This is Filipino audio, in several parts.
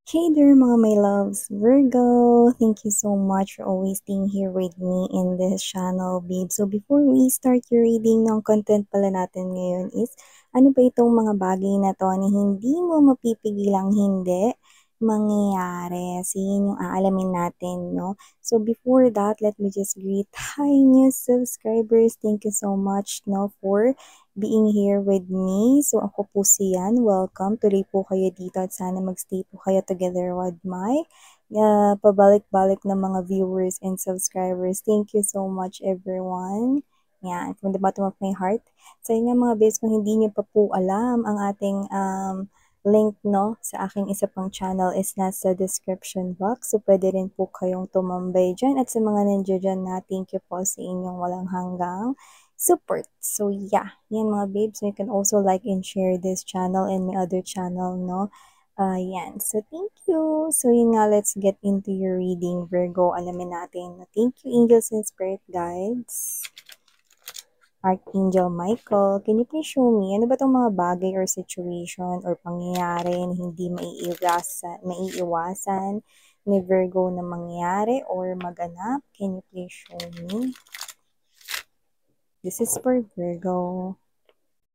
Hey there, mga my loves. Virgo, thank you so much for always being here with me in this channel, babe. So before we start your reading, ng content pala natin ngayon is, ano ba itong mga bagay na to na hindi mo mapipigilang hindi mangyayari? So yun yung aalamin natin, no? So before that, let me just greet, hi new subscribers. Thank you so much, no, for being here with me. So ako po si Yan. Welcome. Tuloy po kayo dito at sana magstay po kayo together with my pabalik-balik na mga viewers and subscribers. Thank you so much everyone. Yan, from the bottom of my heart. Sa inyo mga babes, kung hindi niyo pa po alam, ang ating link no sa aking isa pang channel is nasa description box. So pwede rin po kayong tumambay dyan. At sa mga nandiyo dyan na, thank you po sa inyong walang hanggang support. So yeah, yan mga babes. So you can also like and share this channel and my other channel, no? Yan. So thank you. So yun nga, let's get into your reading, Virgo. Alamin natin. Thank you, angels and spirit guides. Archangel Michael, can you please show me, ano ba itong mga bagay or situation or pangyayari na hindi maiiwasan ni Virgo na mangyari or maganap? Can you please show me? This is for Virgo.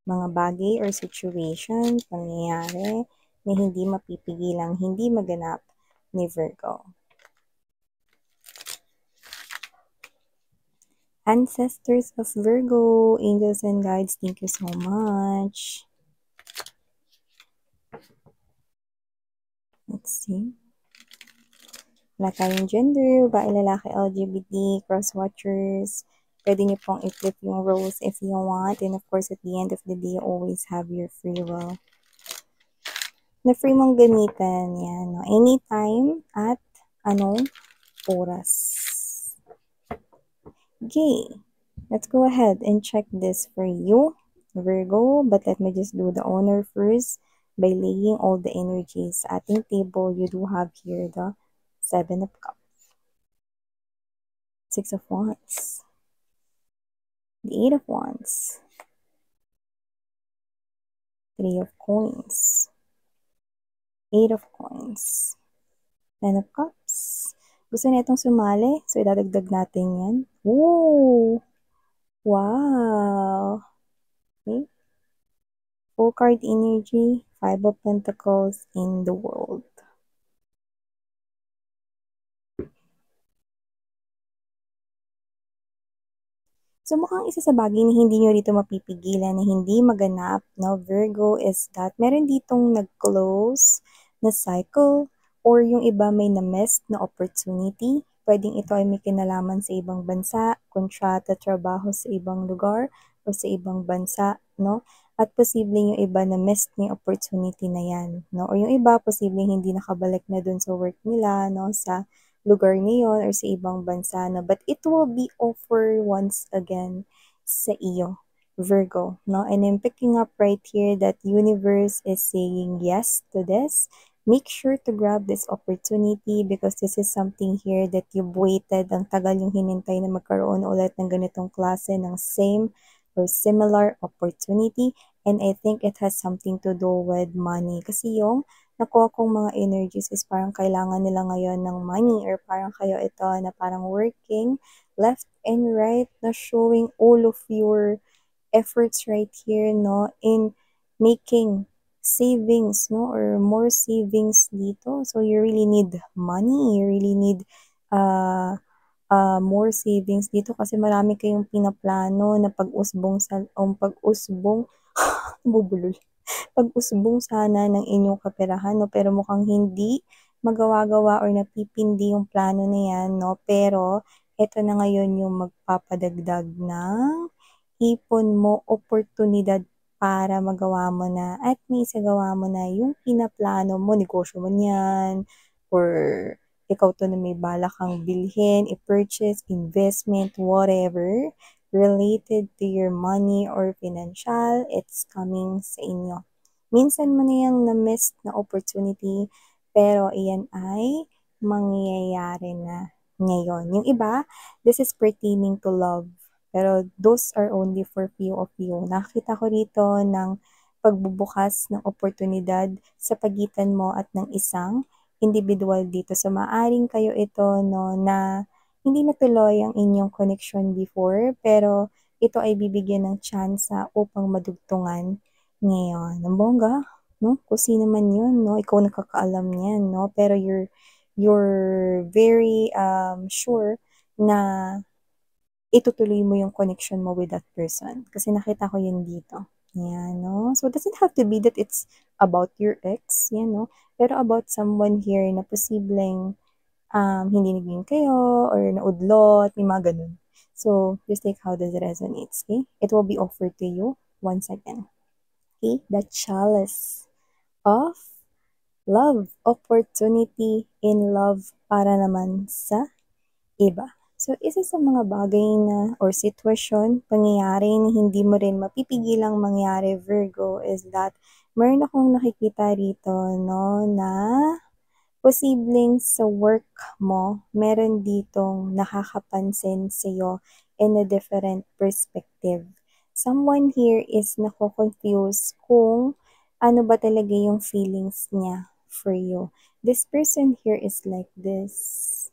Mga bagay or situation, pangyayari na hindi mapipigilang hindi maganap ni Virgo. Ancestors of Virgo, angels and guides, thank you so much. Let's see. Wala tayong gender, babae, lalaki, LGBT, cross-watchers. Pwede niyo pong i-flip yung roles if you want. And of course, at the end of the day, you always have your free will. Na free mong gamitan yan. No? Anytime at anong oras. Okay, let's go ahead and check this for you, Virgo. But let me just do the honor first by laying all the energies sa ating table. You do have here the 7 of Cups, 6 of Wands, the 8 of Wands, 3 of Coins, 8 of Coins, 10 of Cups. Gusto na itong sumali? So, idadagdag natin yan. Ooh! Wow! Okay. Full card energy, 5 of Pentacles in the world. So mukhang isa sa bagay na hindi nyo rito mapipigilan na hindi maganap, no, Virgo, is that meron ditong nag-close na cycle or yung iba may na-miss na opportunity. Pwedeng ito ay may kinalaman sa ibang bansa, kontrata, trabaho sa ibang lugar o sa ibang bansa, no? At posibleng yung iba na-miss yung opportunity na yan, no? O yung iba posibleng hindi nakabalik na dun sa work nila, no? Sa lugar ngayon or sa ibang bansa na, but it will be offer once again sa iyo, Virgo, no? And I'm picking up right here that universe is saying yes to this. Make sure to grab this opportunity because this is something here that you've waited. Ang tagal yung hinintay na magkaroon ulit ng ganitong klase ng same or similar opportunity. And I think it has something to do with money. Kasi yung nakuha kong mga energies is parang kailangan nila ngayon ng money or parang kayo ito na parang working left and right na showing all of your efforts right here, no, in making savings, no, or more savings dito. So you really need money, you really need more savings dito kasi marami kayong pinaplano na pag-usbong bubulol pag-usbong sana ng inyong kaperahan, no? Pero mukhang hindi magawa-gawa or napipindi yung plano na yan, no? Pero, ito na ngayon yung magpapadagdag ng ipon mo, oportunidad para magawa mo na at may isagawa mo na yung pinaplano mo, negosyo mo yan, or ikaw to na may balak kang bilhin, i-purchase, investment, whatever, related to your money or financial, it's coming sa inyo. Minsan mo na yung na-miss na opportunity, pero iyan ay mangyayari na ngayon. Yung iba, this is pertaining to love. Pero those are only for few of you. Nakita ko rito ng pagbubukas ng oportunidad sa pagitan mo at ng isang individual dito. So, maaaring kayo ito 'no, na hindi natuloy ang inyong connection before, pero ito ay bibigyan ng tsansa upang madugtungan ngayon. Ang bongga, 'no? Kung sino man 'yun 'no, ikaw nakakaalam niyan 'no, pero you're very, sure na itutuloy mo yung connection mo with that person. Kasi nakita ko yun dito. Yan, no? So, it doesn't have to be that it's about your ex, yan, no? Pero about someone here na posibleng hindi naging kayo or naudlot, may mga ganun. So, just take how this resonates, okay? It will be offered to you once again. Okay? The chalice of love, opportunity in love para naman sa iba. So, isa sa mga bagay na or sitwasyon, pangyayari na hindi mo rin mapipigilang mangyari, Virgo, is that meron akong nakikita rito, no, na posibleng sa work mo, meron ditong nakakapansin sa'yo in a different perspective. Someone here is nako-confuse kung ano ba talaga yung feelings niya for you. This person here is like this.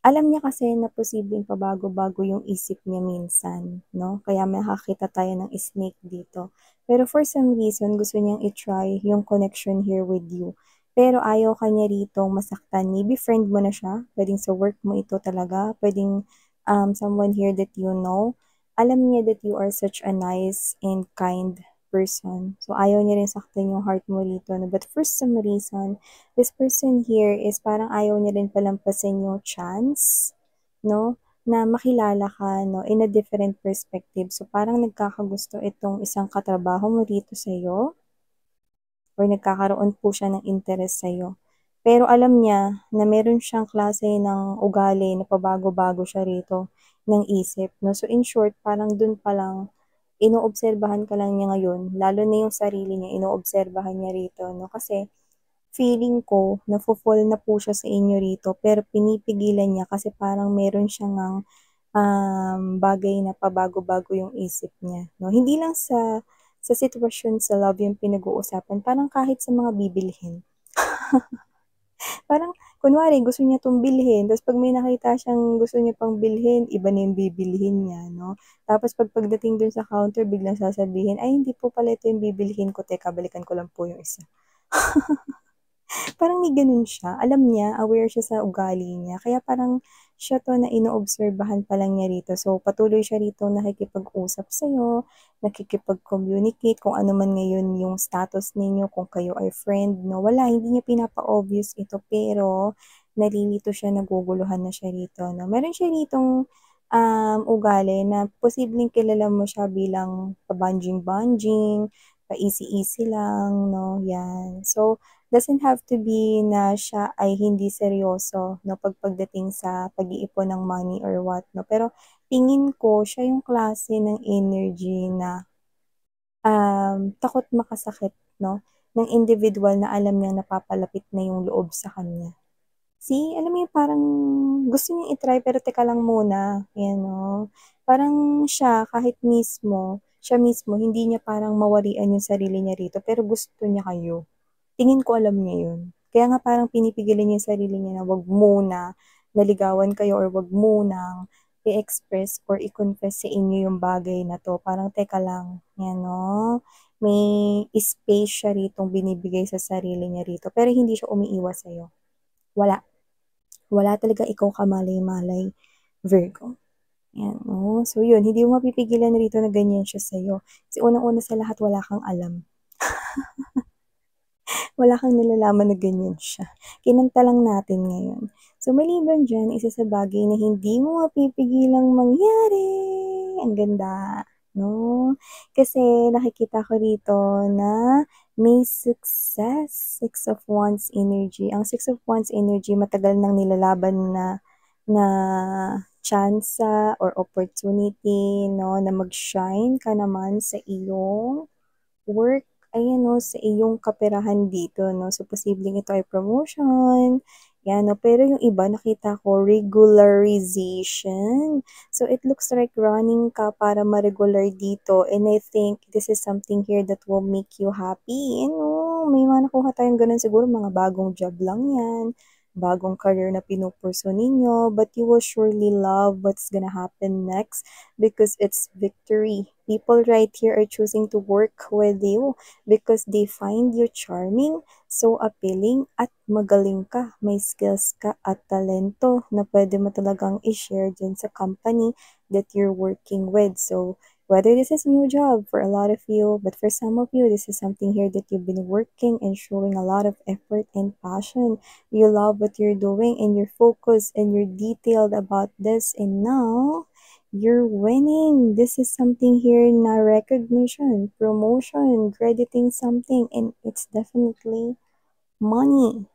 Alam niya kasi na posibleng pabago-bago yung isip niya minsan, 'no? Kaya makakita tayo ng snake dito. Pero for some reason, gusto niyang i-try yung connection here with you. Pero ayaw ka niya ritong masaktan. Maybe friend mo na siya, puwedeng sa work mo ito talaga, puwedeng, someone here that you know. Alam niya that you are such a nice and kind person. So, ayaw niya rin saktan yung heart mo rito 'no. But for some reason, this person here is parang ayaw niya rin palampasin yung chance, 'no, na makilala ka 'no, in a different perspective. So, parang nagkakagusto itong isang katrabaho mo dito sa'yo or nagkakaroon po siya ng interest sa'yo. Pero alam niya na meron siyang klase ng ugali na pabago-bago siya rito ng isip 'no. So, in short, parang dun pa lang inoobserbahan ka lang niya ngayon, lalo na yung sarili niya inoobserbahan niya rito 'no. Kasi feeling ko nafo-fall na po siya sa inyo rito pero pinipigilan niya kasi parang meron siyang bagay na pabago-bago yung isip niya 'no. Hindi lang sa sitwasyon sa love yung pinag-uusapan, parang kahit sa mga bibilhin. Parang kunwari gusto niya 'tong bilhin tapos 'pag may nakita siyang gusto niya pang bilhin, iba na yung bibilhin niya 'no. Tapos pagdating dun sa counter biglang sasabihin, "Ay hindi po pala ito yung bibilhin ko, teka balikan ko lang po yung isa." Parang may gano'n siya, alam niya, aware siya sa ugali niya, kaya parang siya 'to na inoobserbahan pa lang niya rito. So, patuloy siya rito nakikipag-usap sa'yo, nakikipag-communicate kung ano man ngayon yung status ninyo, kung kayo ay friend 'no, wala, hindi niya pinapa-obvious ito, pero nalilito siya, naguguluhan na siya rito 'no. Meron siya ritong, ugali na posibleng kilala mo siya bilang pa-bonding-bonding, pa-easy-easy lang 'no, 'yan. So, doesn't have to be na siya ay hindi seryoso 'no, pagdating sa pag-iipon ng money or what 'no. Pero tingin ko siya yung klase ng energy na, takot makasakit 'no, ng individual na alam niyang napapalapit na yung loob sa kanya. See, alam mo yung parang gusto niyang i-try pero teka lang muna, ayan 'no. Parang siya mismo hindi niya parang mawarian yung sarili niya rito pero gusto niya kayo. Tingin ko alam niya yun. Kaya nga parang pinipigilan niya yung sarili niya na wag muna naligawan kayo or wag munang i-express or i-confess sa inyo yung bagay na 'to. Parang teka lang, 'yan 'no, may space siya ritong binibigay sa sarili niya rito pero hindi siya umiiwas sa'yo. Wala, wala talaga ikaw kamalay-malay, Virgo, 'yan 'no. So yun, hindi mo mapipigilan rito na ganyan siya sa'yo. Kasi unang-una sa lahat wala kang alam. Wala kang nalalaman na ganyan siya. Kinanta lang natin ngayon. So, maliban diyan, isa sa bagay na hindi mo mapipigilang mangyari, ang ganda, 'no? Kasi nakikita ko rito na may success, Six of Wands energy. Ang Six of Wands energy matagal nang nilalaban na na tsansa or opportunity 'no, na mag-shine ka naman sa iyong work, ayan 'no, sa iyong kaperahan dito 'no. So, posibleng ito ay promotion, Yan, no? Pero yung iba, nakita ko, regularization. So, it looks like running ka para ma-regular dito. And I think this is something here that will make you happy. You know, may mga nakuha tayong ganun siguro, mga bagong job lang yan, bagong career na pinupurso ninyo, but you will surely love what's gonna happen next because it's victory. People right here are choosing to work with you because they find you charming, so appealing, at magaling ka. May skills ka at talento na pwede mo talagang i-share dyan sa company that you're working with. So, whether this is a new job for a lot of you, but for some of you, this is something here that you've been working and showing a lot of effort and passion. You love what you're doing and you're focused and you're detailed about this, and now you're winning. This is something here na recognition, promotion, crediting something, and it's definitely money,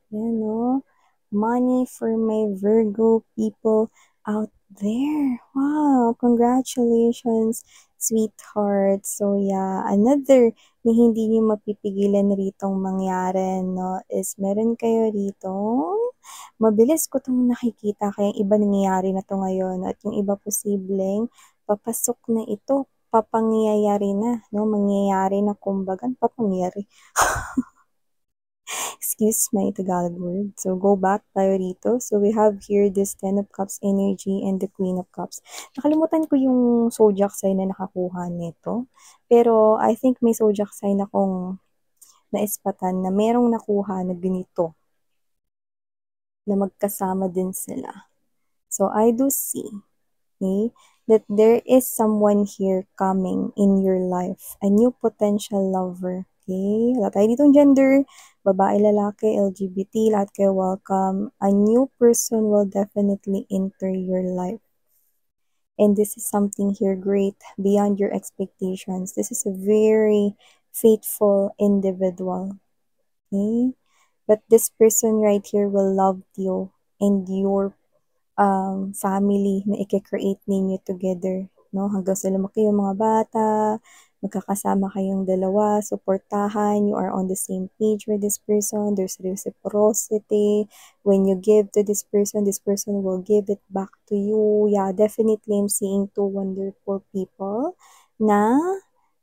money for my Virgo people out there. Wow, congratulations, sweetheart. So yeah, another na hindi niyo mapipigilan ritong mangyari, no, is meron kayo rito. Mabilis ko itong nakikita, kaya iba nangyayari na to ngayon at yung iba posibleng papasok na ito, papangyayari na, no, mangyayari na, kumbaga, papangyayari. Excuse my Tagalog word. So, go back tayo rito. So, we have here this Ten of Cups energy and the Queen of Cups. Nakalimutan ko yung zodiac sign na nakakuha nito. Pero, I think may zodiac sign akong naispatan na merong nakuha na ganito, na magkasama din sila. So, I do see, okay, that there is someone here coming in your life, a new potential lover. Okay, wala tayo ditong gender, babae, lalaki, LGBT, lahat kayo welcome. A new person will definitely enter your life. And this is something here great, beyond your expectations. This is a very faithful individual. Okay? But this person right here will love you and your family na i-create ninyo together, no? Hanggang sa lumaki yung mga bata, magkakasama kayong dalawa, suportahan, you are on the same page with this person, there's reciprocity. When you give to this person will give it back to you. Yeah, definitely I'm seeing two wonderful people na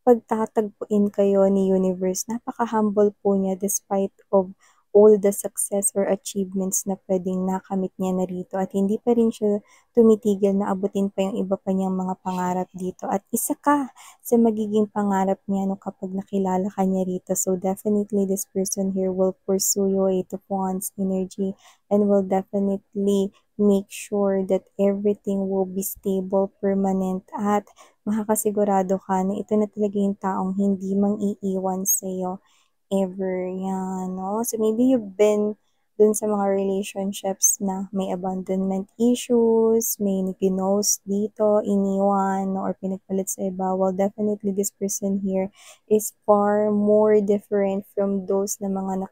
pagtatagpuin kayo ni universe. Napaka-humble po niya despite of all the success or achievements na pwedeng nakamit niya na rito, at hindi pa rin siya tumitigil na abutin pa yung iba pa niyang mga pangarap dito, at isa ka sa magiging pangarap niya no kapag nakilala ka niya rito. So definitely this person here will pursue you, Eight of Wands energy, and will definitely make sure that everything will be stable, permanent, at makakasigurado ka na ito na talaga yung taong hindi mang iiwan sa'yo ever, yan, no? So, maybe you've been dun sa mga relationships na may abandonment issues, may ginost dito, iniwan, no, or pinagpalit sa iba. Well, definitely this person here is far more different from those na mga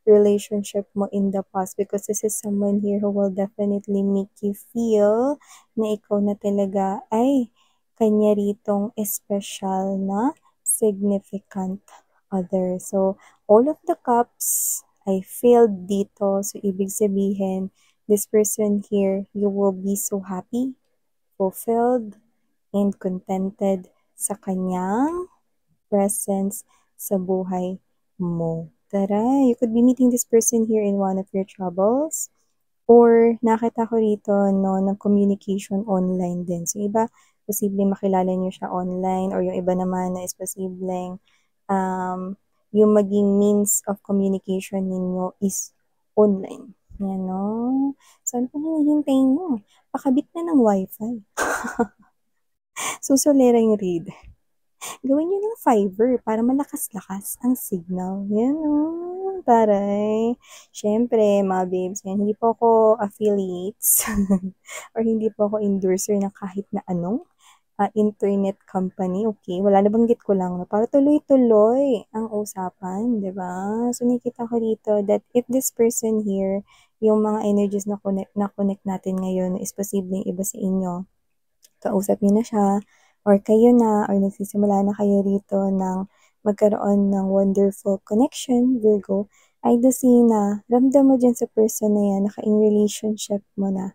relationship mo in the past, because this is someone here who will definitely make you feel na ikaw na talaga ay kanya ritong special na significant other. So, all of the cups, I failed dito. So, ibig sabihin, this person here, you will be so happy, fulfilled, and contented sa kanyang presence sa buhay mo. Tara, you could be meeting this person here in one of your troubles. Or nakita ko rito, no, ng communication online din. So, iba, posibleng makilala niyo siya online, or yung iba naman na is posibleng yung maging means of communication ninyo is online. Yan, no? So, ano pang hinihintay mo? Pakabit na ng wifi. Susulera yung read. Gawin nyo ng fiber para malakas-lakas ang signal. Yan, no? Taray. Siyempre, mga babes, yan, hindi po ako affiliates or hindi po ako endorser na kahit na anong internet company, okay? Wala, nabanggit ko lang, no? Para tuloy-tuloy ang usapan, di ba? So, nakita ko dito that if this person here, yung mga energies na connect natin ngayon is posibleng iba sa inyo, kausap niyo na siya, or kayo na, or nagsisimula na kayo rito ng magkaroon ng wonderful connection, Virgo, I do see na ramdam mo diyan sa person na yan, naka-in relationship mo na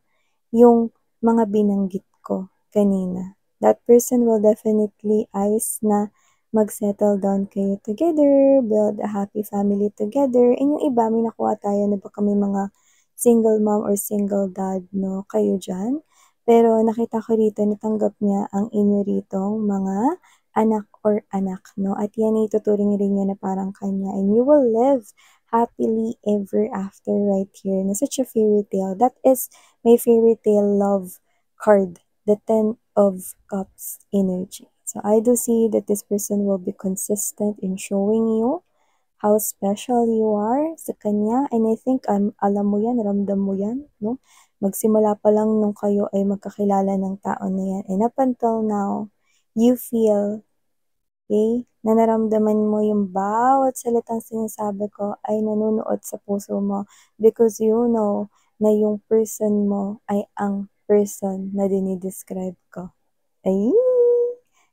yung mga binanggit ko kanina. That person will definitely eyes na mag-settle down kayo together, build a happy family together, and yung iba may nakuha tayo na baka may mga single mom or single dad, no, kayo dyan. Pero nakita ko rito, natanggap niya ang inyo ritong mga anak or anak, no? At yan ay tuturing rin niya na parang kanya. And you will live happily ever after right here. Na such a fairy tale. That is my fairy tale love card, the Ten of Cups energy. So I do see that this person will be consistent in showing you how special you are sa kanya. And I think alam mo yan, ramdam mo yan, no? Magsimula pa lang nung kayo ay magkakilala ng tao na yan. And up until now, you feel, okay, na naramdaman mo yung bawat salitang sinasabi ko ay nanunuot sa puso mo because you know na yung person mo ay ang person na dinidescribe ko. Ay,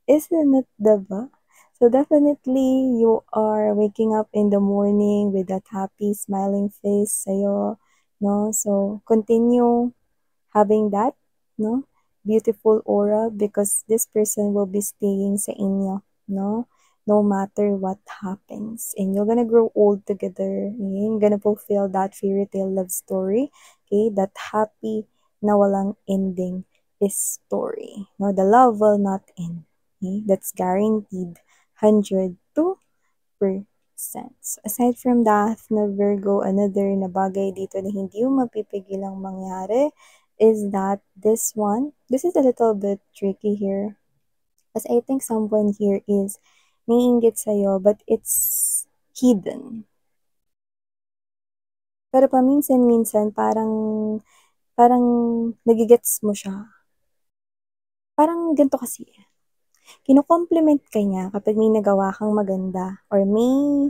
isn't it, diba? So definitely, you are waking up in the morning with that happy, smiling face sa'yo, no? So, continue having that, no? Beautiful aura because this person will be staying sa inyo, no? No matter what happens. And you're gonna grow old together. You're gonna fulfill that fairy tale love story. Okay? That happy na walang ending is story. No? The love will not end. Okay? That's guaranteed. 102%. So aside from that, na Virgo, another na bagay dito na hindi mo mapipigilang mangyari is that this is a little bit tricky here. As I think someone here is naiinggit sa'yo, but it's hidden. Pero paminsan-minsan, parang nagigets mo siya. Parang ganito kasi, kino-compliment ka niya kapag may nagawa kang maganda or may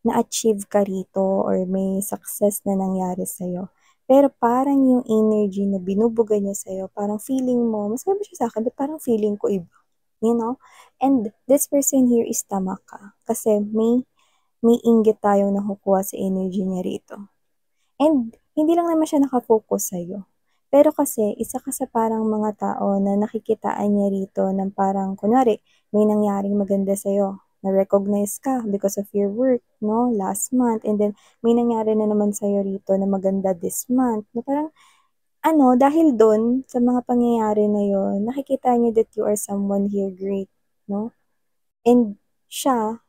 na-achieve ka rito or may success na nangyari sa'yo. Pero parang yung energy na binubuga niya sa'yo, parang feeling mo, masaya ba siya sa akin, but parang feeling ko iba. You know? And this person here is tama ka. Kasi may inggit tayong nakukuha sa energy niya rito. And hindi lang naman siya nakafocus sa'yo. Pero kasi, isa ka sa parang mga tao na nakikitaan niya rito ng parang, kunwari, may nangyaring maganda sa'yo. Na-recognize ka because of your work, no? Last month. And then, may nangyari na naman sa'yo rito na maganda this month. Na parang, dahil doon, sa mga pangyayari na yon, nakikita niya that you are someone here great, no? And siya,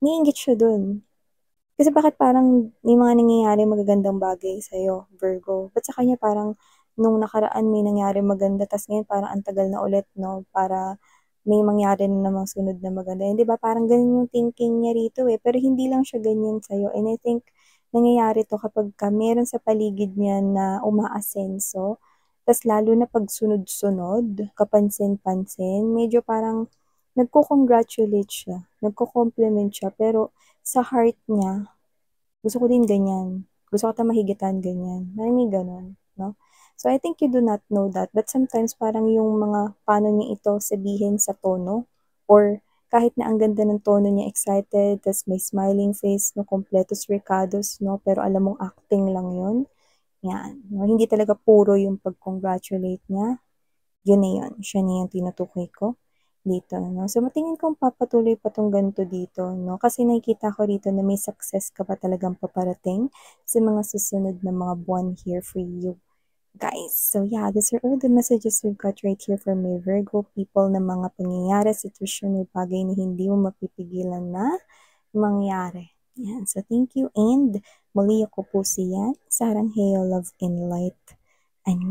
niinggit siya doon. Kasi bakit parang may mga nangyayari magagandang bagay sa'yo, Virgo? Ba't sa kanya parang nung nakaraan may nangyari maganda, tas ngayon parang ang tagal na ulit, no? Para may mangyari na namang sunod na maganda. Hindi ba parang ganun yung thinking niya rito eh. Pero hindi lang siya ganyan sa'yo. And I think nangyayari to kapag ka meron sa paligid niya na umaasenso, tas lalo na pag sunod-sunod, kapansin-pansin, medyo parang nagko-congratulate siya, nagko-compliment siya, pero sa heart niya, gusto ko din ganyan. Gusto ko ta mahigitan ganyan. May ganon, no? So, I think you do not know that. But sometimes, parang yung mga paano niya ito sabihin sa tono or kahit na ang ganda ng tono niya, excited, tas may smiling face, no, completos ricados, no, pero alam mong acting lang yun. Yan. No? Hindi talaga puro yung pag-congratulate niya. Yun na yun. Siya na yung tinutukoy ko dito, no? So, matingin kong papatuloy pa tong ganito dito, no? Kasi nakikita ko rito na may success ka pa talagang paparating sa mga susunod na mga buwan here for you, guys. So, yeah, these are all the messages we've got right here for my Virgo people na mga pangyayari, sitwasyon, or bagay na hindi mo mapipigilan na mangyari. Yan. So, thank you. And muli ako po siya, Sarang Heo Love and Light. And